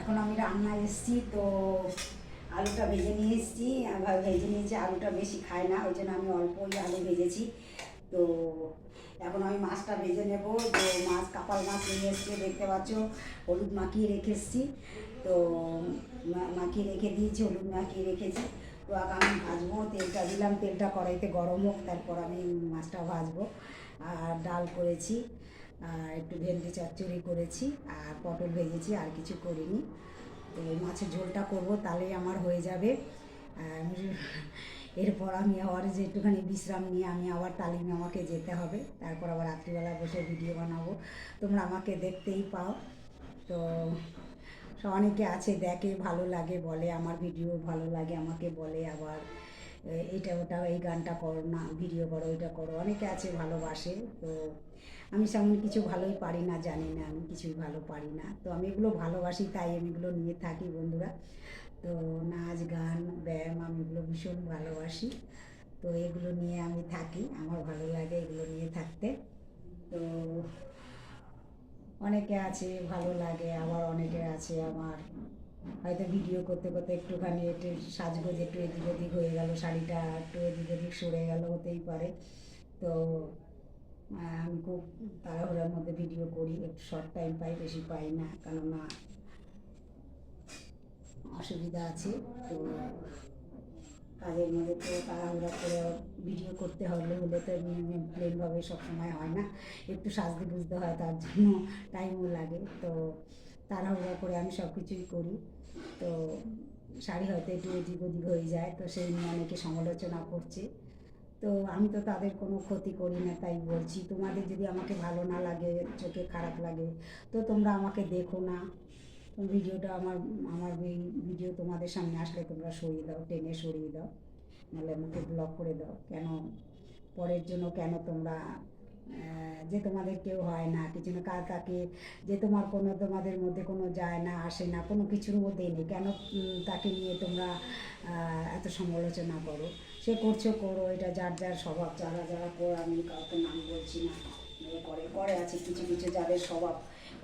এখন আমি রান্না এসেছি তো আলুটা ভেজে নিয়ে এসেছি, ভেজে নিয়েছি। আলুটা বেশি খায় না, ওই জন্য আমি অল্পই আলু ভেজেছি। তো এখন আমি মাছটা ভেজে নেব। তো মাছ কাপাল মাছ নিয়ে এসেছি, দেখতে পাচ্ছ হলুদ মাখিয়ে রেখে এসেছি। তো মাখিয়ে রেখে দিয়েছি, হলুদ মাখিয়ে রেখেছি। তো আগে আমি ভাজবো, তেলটা দিলাম, তেলটা কড়াইতে গরম হোক, তারপর আমি মাছটা ভাজবো। আর ডাল করেছি, আর একটু ভেন্ডি চচ্চড়ি করেছি, আর পটল ভেজেছি, আর কিছু করিনি। তো মাছের ঝোলটা করব, তাহলেই আমার হয়ে যাবে। এরপর আমি আবার যে একটুখানি বিশ্রাম নিয়ে আমি আবার তালিমে আমাকে যেতে হবে, তারপর আবার রাত্রিবেলা বসে ভিডিও বানাবো। তোমরা আমাকে দেখতেই পাও। তো অনেকে আছে দেখে, ভালো লাগে, বলে আমার ভিডিও ভালো লাগে, আমাকে বলে আবার এটা ওটা, এই গানটা করো না, ভিডিও করো, এটা করো, অনেকে আছে ভালোবাসে। তো আমি সেমন কিছু ভালোই পারি না, জানি না, আমি কিছুই ভালো পারি না। তো আমি এগুলো ভালোবাসি, তাই আমি এগুলো নিয়ে থাকি বন্ধুরা। তো নাচ গান ব্যায়াম আমি এগুলো ভীষণ ভালোবাসি। তো এগুলো নিয়ে আমি থাকি, আমার ভালো লাগে এগুলো নিয়ে থাকতে। তো অনেকে আছে ভালো লাগে, আবার অনেকে আছে আমার হয়তো ভিডিও করতে করতে একটুখানি একটু সাজগোজ একটু এদিক ওদিক হয়ে গেল, শাড়িটা একটু এদিক ওদিক সরে গেল, হতেই পারে। তো আমি খুব তাড়াহুড়োর মধ্যে ভিডিও করি, একটু শর্ট টাইম পাই, বেশি পাই না, কেননা অসুবিধা আছে। তো কাজের মধ্যে তো তাড়াহুড়া করে ভিডিও করতে হলে তো প্লেনভাবে সবসময় হয় না, একটু সাজতে বুঝতে হয়, তার জন্য টাইমও লাগে। তো তাড়াহুড়া করে আমি সব কিছুই করি। তো শাড়ি হয়তো একটু এদিক ওদিক হয়ে যায়, তো সেই নিয়ে অনেকে সমালোচনা করছে। তো আমি তো তাদের কোনো ক্ষতি করি না, তাই বলছি তোমাদের যদি আমাকে ভালো না লাগে, চোখে খারাপ লাগে, তো তোমরা আমাকে দেখো না। ভিডিওটা আমার আমার এই ভিডিও তোমাদের সামনে আসলে তোমরা সরিয়ে দাও, টেনে সরিয়ে দাও, নাহলে আমাকে ব্লক করে দাও। কেন পরের জন্য কেন তোমরা যে তোমাদের কেউ হয় না কিছু না, কার তাকে যে তোমার কোনো, তোমাদের মধ্যে কোনো যায় না আসে না, কোনো কিছুর মধ্যেই নেই, কেন তাকে নিয়ে তোমরা এত সমালোচনা করো? সে করছো করো, এটা যার যার স্বভাব, যারা যারা করে, আমি কাউকে নাম বলছি না, করে করে আছে কিছু কিছু যাদের স্বভাব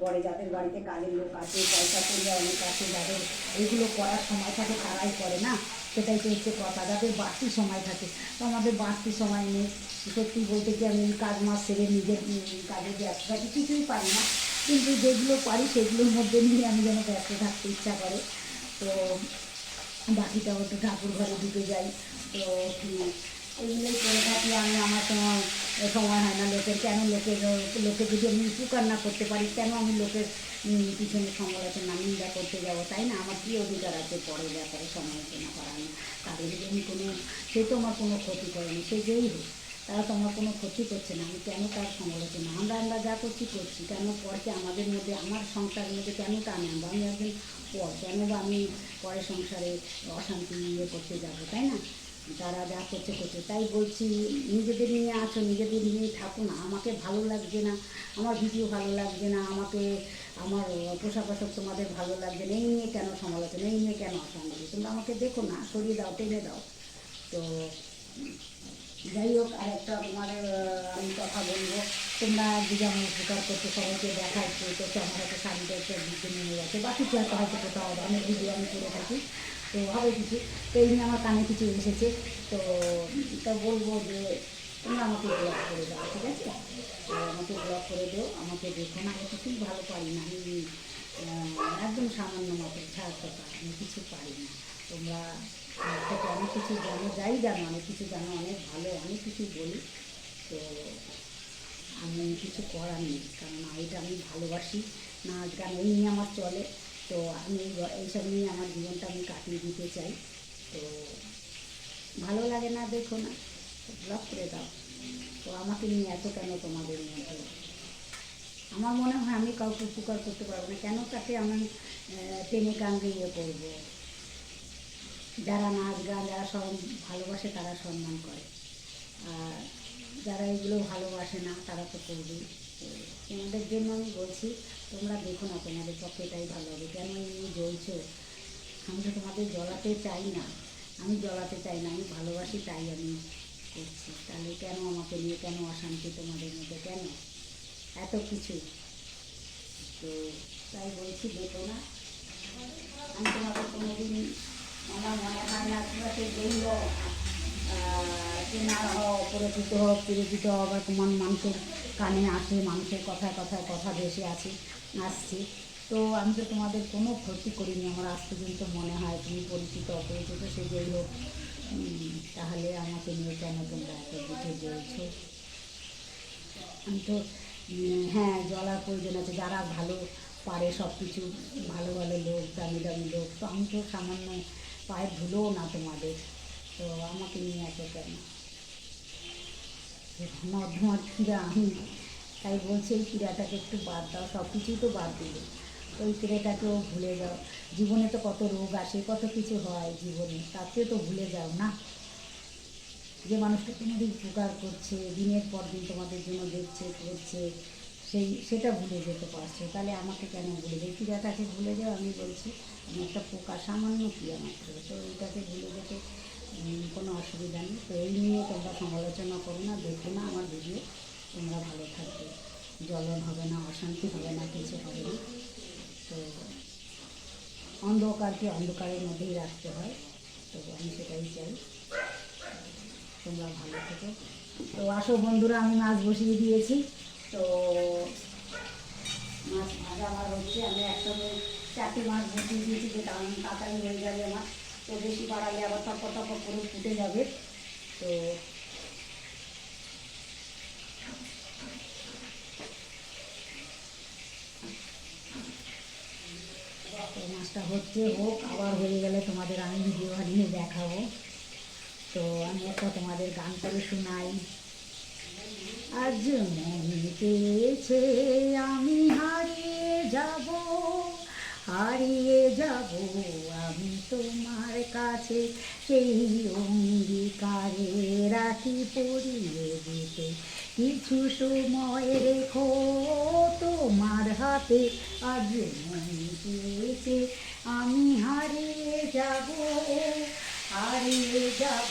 করে, যাদের বাড়িতে কাজের লোক আছে, পয়সা করলে অনেক আছে, যাদের এইগুলো করার সময় থাকে তারাই করে না, সেটাই তো হচ্ছে কথা। যাদের বাড়তি সময় থাকে, তো আমাদের বাড়তি সময় নেই। সত্যি বলতে কি আমি কাজ মাস সেরে নিজের কাজে ব্যস্ত থাকি, কিছুই পারি না, কিন্তু যেগুলো পারি সেগুলোর মধ্যে নিয়ে আমি যেন ব্যস্ত থাকতে ইচ্ছা করে। তো বাকিটাও একটু ঠাকুর ঘরে ঢুকে যাই। তো এইগুলোই করে থাকি আমি। আমার সময় সময় হয় না লোকের, কেন লোকে যদি আমি উপকার না করতে পারি, কেন আমি লোকের পিছনে সমালোচনা নিন্দা করতে যাবো, তাই না? আমার কী অধিকার আছে পরের ব্যাপারে সমালোচনা করানো? তাদের যদি আমি কোনো, সে তো আমার কোনো ক্ষতি করেনি, সে যেই হোক, তারা তো আমার কোনো ক্ষতি করছে না, আমি কেন তার সমালোচনা? আমরা যা করছি করছি, কেন পরকে আমাদের মধ্যে, আমার সংসারের মধ্যে কেন টানে আনবো? আমি একজন পর, কেন বা আমি পরের সংসারে অশান্তি ইয়ে করতে যাবো, তাই না? যারা যা করছে করছে, তাই বলছি নিজেদের নিয়ে আছো, নিজেদের নিয়েই থাকো না। আমাকে ভালো লাগছে না, আমার ভিডিও ভালো লাগছে না, আমাকে আমার পোশাক আশাক তোমাদের ভালো লাগছে না, এই নিয়ে কেন সমালোচনা, এই নিয়ে কেন অশান্তি? তোমরা আমাকে দেখো না, সরিয়ে দাও, টেনে দাও। তো যাই হোক, আর একটা তোমার আমি কথা বলবো, তোমরা যদি আমার উপকার করতে সবাইকে দেখাচ্ছো, তো আমার একটা শাড়িটা একটা দিকে নিয়ে যাচ্ছে, বা কিছু একটা হয়তো কোথাও অনেক ভিডিও আমি করে থাকি, তো হবে কিছু। তো এই নিয়ে আমার কানে কিছু এসেছে। তো তা বলবো যে তোমরা আমাকে ব্লক করে দাও, ঠিক আছে? তো আমাকে ব্লক করে দিও, আমাকে দেখো না, আমি কিছুই ভালো পারি না, আমি একদম সামান্য মতো ছাড় কথা, আমি কিছু পারি না। তোমরা থেকে অনেক কিছু জানো, যাই জানো, অনেক কিছু জানো, অনেক ভালো, অনেক কিছু বলি। তো আমি কিছু করার নেই, কারণ এটা আমি ভালোবাসি, নাচ গান এই নিয়ে আমার চলে। তো আমি এইসব নিয়ে আমার জীবনটা আমি কাটিয়ে দিতে চাই। তো ভালো লাগে না, দেখো না, ব্লক করে দাও। তো আমাকে নিয়ে এত কেন তোমাদের মধ্যে? আমার মনে হয় আমি কাউকে উপকার করতে পারবো না, কেন তাকে আমি টেনে কান্দি ইয়ে করবো? যারা নাচ গান, যারা সব ভালোবাসে তারা সম্মান করে, আর যারা এগুলো ভালোবাসে না তারা তো করবেই। তো তোমাদের জন্য আমি বলছি, তোমরা দেখো না, তোমাদের পক্ষে এটাই ভালো হবে। কেন এমনি জ্বলছো? আমি তো তোমাদের জ্বলাতে চাই না, আমি জ্বলাতে চাই না, আমি ভালোবাসি তাই আমি করছি। তাহলে কেন আমাকে নিয়ে, কেন অশান্তি তোমাদের মধ্যে, কেন এত কিছু? তো তাই বলছি, দেখো না, আশেপাশে যেই হোক চেনার হোক, পরিচিত হোক, পরিচিত হও বা তোমার মানুষের কানে আসে, মানুষের কথায় কথায় কথা ভেসে আসছি। তো আমি তো তোমাদের কোনো ক্ষতি করিনি, আমার আজ পর্যন্ত মনে হয়। তুমি পরিচিত অপরিচিত সে যেই হোক, তাহলে আমাকে নিয়ে কেন তোমরা এত বুঝে বলছো? আমি তো হ্যাঁ, জলার প্রয়োজন আছে, যারা ভালো পারে সব কিছু, ভালো ভালো লোক, দামি দামি লোক, তো আমি তো সামান্য পায়ের ধুলোও না তোমাদের, তো আমাকে নিয়ে এত কেন? নর্দমার ক্রীড়া আমি, তাই বলছি এই ক্রীড়াটাকে একটু বাদ দাও, সব কিছুই তো বাদ দিলে, ওই ক্রীড়াটাকেও ভুলে যাও। জীবনে তো কত রোগ আসে, কত কিছু হয় জীবনে, তাতেও তো ভুলে যাও না। যে মানুষটা তোমাদের উপকার করছে, দিনের পর দিন তোমাদের জন্য দেখছে করছে, সেটা ভুলে যেতে পারছো, তাহলে আমাকে কেন ভুলে যাও? ক্রীড়াটাকে ভুলে যাও, আমি বলছি আমি একটা পোকা, সামান্য ক্রিয়া মাত্র, তো এইটাকে ভুলে যেতে কোনো অসুবিধা নেই। তো এই নিয়ে তোমরা সমালোচনা করো না, দেখো না আমার ভিডিও, তোমরা ভালো থাকবে, জ্বলন হবে না, অশান্তি হবে না, কিছু হবে না। তো অন্ধকারকে অন্ধকারের মধ্যেই রাখতে হয়, তো আমি সেটাই চাই, তোমরা ভালো থেকো। তো আসো বন্ধুরা, আমি মাছ বসিয়ে দিয়েছি, তো মাছ ভাজা আমার হচ্ছে, আমি একসঙ্গে 4টে মাছ বসিয়ে দিয়েছি, যেটা আমি তাড়াতাড়ি হয়ে যাবে আমার, তো বেশি বাড়ালে আবার টপ টপ করে ফুটে যাবে। তো মাছটা হচ্ছে, হোক, আবার হয়ে গেলে তোমাদের আমি ভিডিও বানিয়ে দেখাবো। তো আমি একটা তোমাদের গান করে শোনাই। আজ মন পেয়েছে আমি হারিয়ে যাব, হারিয়ে যাব আমি তোমার কাছে, সেই অঙ্গীকারে রাখি পরিয়ে দিতে কিছু সময় রেখো তোমার হাতে। আজ মন পেয়েছে আমি হারিয়ে যাব, হারিয়ে যাব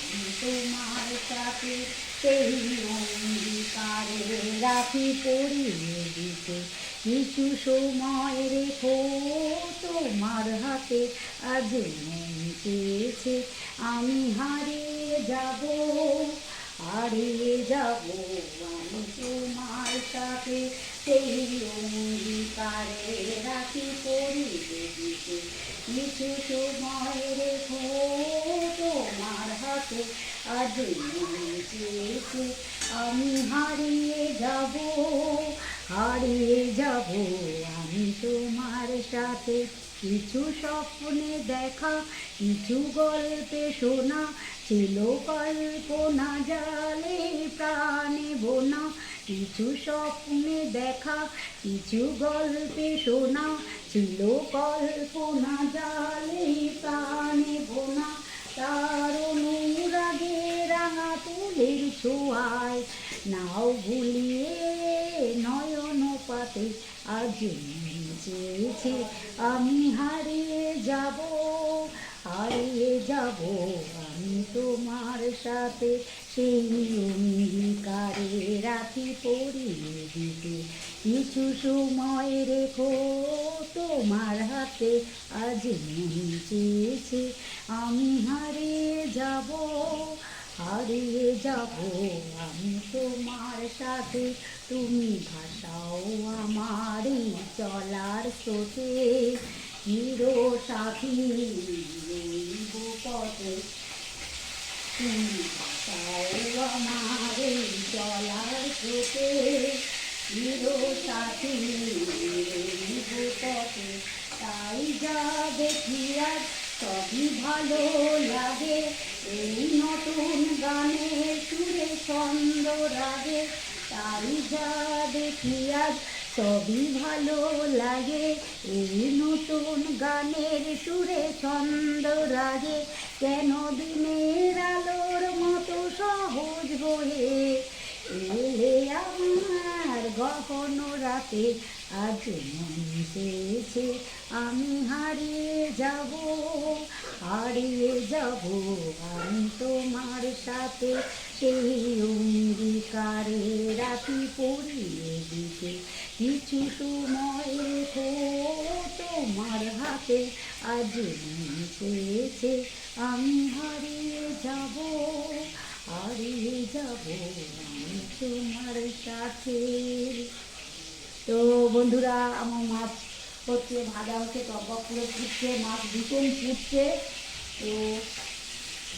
আমি তোমার সাথে, সেই অঙ্গীকারে রাখি পরিয়ে দিতে কিছু সময় রেখো তোমার হাতে। আজ মন চেয়েছে আমি হারিয়ে যাব, হারিয়ে যাব আমি তোমার সাথে, সেই অঙ্গীকারে রাখি পরিয়ে দিতে কিছু সময় রেখো তোমার হাতে। আজ মন চেয়েছে আমি হারিয়ে যাব, হারিয়ে যাব আমি তোমার সাথে, কিছু স্বপ্নে দেখা, কিছু গল্পে শোনা, ছিল কল্পনা জালে প্রাণে বোনা। কিছু স্বপ্নে দেখা, কিছু গল্পে শোনা, ছিল কল্পনা জালে প্রাণে বোনা। তার অনুরাগে রাঙা তুলের ছোঁয়ায় নাও ভুলিয়ে নয়ন পাতে। আজ মন চেয়েছে আমি হারিয়ে যাব, হারিয়ে যাব আমি তোমার সাথে, সেই অঙ্গীকারে রাখি পরিয়ে দিতে কিছু সময় রেখো তোমার হাতে। আজ মন চেয়েছে আমি হারিয়ে যাব, হারিয়ে যাব আমি তোমার সাথে, তুমি ভাসাও আমার চলার স্রোতে, চির সাথী রইব পথে। তুমি ভাসাও আমার চলার স্রোতে, চির সাথী রইব পথে। তাই যা দেখি আজ সবই ভালো লাগে, এই নতুন গানের সুরে ছন্দ রাগে। তাই যা দেখি আজ সবই ভালো লাগে, এই নতুন গানের সুরে ছন্দ রাগে। কেন দিনের আলোর মতো সহজ হয়ে এলে আমার গহন রাতে। আজ মন চেয়েছে আমি হারিয়ে যাব, হারিয়ে যাব আমি তোমার সাথে, সেই অঙ্গীকারে রাখি পরিয়ে দিতে কিছু সময় রেখো তোমার আমার হাতে আজ মন চেয়েছে আমি হারিয়ে যাব, হারিয়ে যাব আমি তোমার সাথে। তো বন্ধুরা, আমার মাছ হচ্ছে, ভাজা হচ্ছে, টকবক করে ফুটছে, মাছ ভীষণ ফুটছে। তো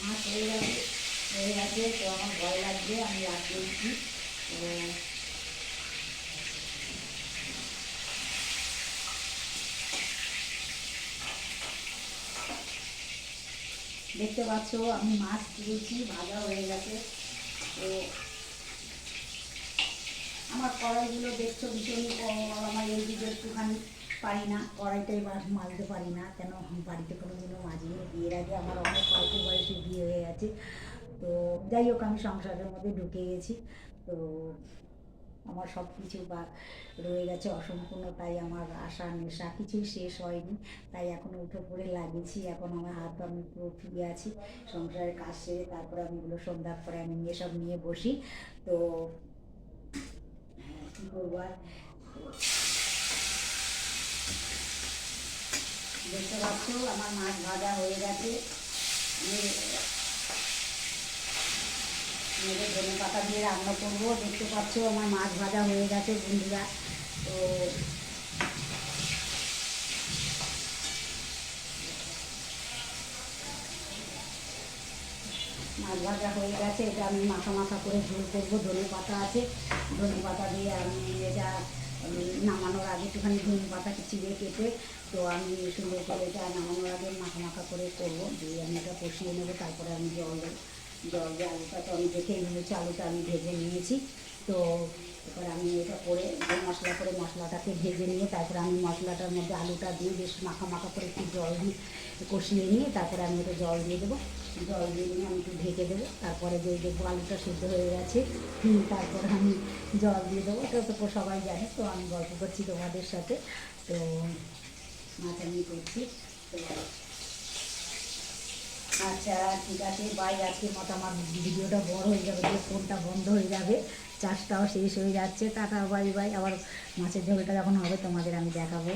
মাছ হয়ে গেছে তো আমার ভয় লাগবে, আমি রাখ দিয়েছি। তো দেখতে পাচ্ছ আমি মাছ দিয়েছি, ভাজা হয়ে গেছে। তো আমার কড়াইগুলো দেখছো ভীষণ, আমার এই দিকে একটুখানি পারি না, কড়াইটাই মাজতে পারি না, কেন বাড়িতে কোনো দিনও মাজিনি। বিয়ের আগে আমার অনেক অল্প বয়সে বিয়ে হয়ে গেছে। তো যাই হোক, আমি সংসারের মধ্যে ঢুকে গেছি। তো আমার সব কিছু বা রয়ে গেছে অসম্পূর্ণ, তাই আমার আশা নেশা কিছুই শেষ হয়নি। তাই এখনও উঠে পড়ে লাগিয়েছি, এখন আমার হাত আমি পুরো ফ্রি আছি। সংসারের কাজ সেরে তারপরে আমি এগুলো সন্ধ্যার পরে আমি এসব নিয়ে বসি। তো কী করবো আর, দেখতে পাচ্ছ আমার মাছ ভাজা হয়ে গেছে। মেরে ধনে পাতা দিয়ে রান্না করবো। দেখতে পাচ্ছ আমার মাছ ভাজা হয়ে গেছে বন্ধুরা। তো মাছ ভাজা হয়ে গেছে, এটা আমি মাখা মাখা করে ঝোল করবো। ধনে পাতা আছে, ধনে পাতা দিয়ে আমি এটা নামানোর আগে একটুখানি ধনে পাতাকে চিড়ে কেটে, তো আমি সুন্দর করে এটা নামানোর আগে মাখা মাখা করে করবো। দিয়ে আমি এটা কষিয়ে নেবো, তারপরে আমি জল দিয়ে আলুটা তো আমি দেখে নিয়েছি, আলুটা আমি ভেজে নিয়েছি। তো এবার আমি এটা করে মশলা করে মশলাটাকে ভেজে নিয়ে তারপরে আমি মশলাটার মধ্যে আলুটা দিয়ে বেশ মাখা মাখা করে একটু জল দিয়ে কষিয়ে নিয়ে তারপরে আমি ওটা জল দিয়ে দেবো। জল দিয়ে নিয়ে আমি একটু ঢেকে দেবো, তারপরে যে দেখবো আলুটা সিদ্ধ হয়ে গেছে, তারপরে আমি জল দিয়ে দেবো। এটা তো সবাই জানে, তো আমি গল্প করছি তোমাদের সাথে। তো মাছ আমি করছি। তো আচ্ছা ঠিক আছে, বাই। আজকের মতো আমার ভিডিওটা বড় হয়ে যাবে, যে ফোনটা বন্ধ হয়ে যাবে, চার্জটাও শেষ হয়ে যাচ্ছে। Tata, bye bye. আবার মাছের ঝোলটা যখন হবে তোমাদের আমি দেখাবো।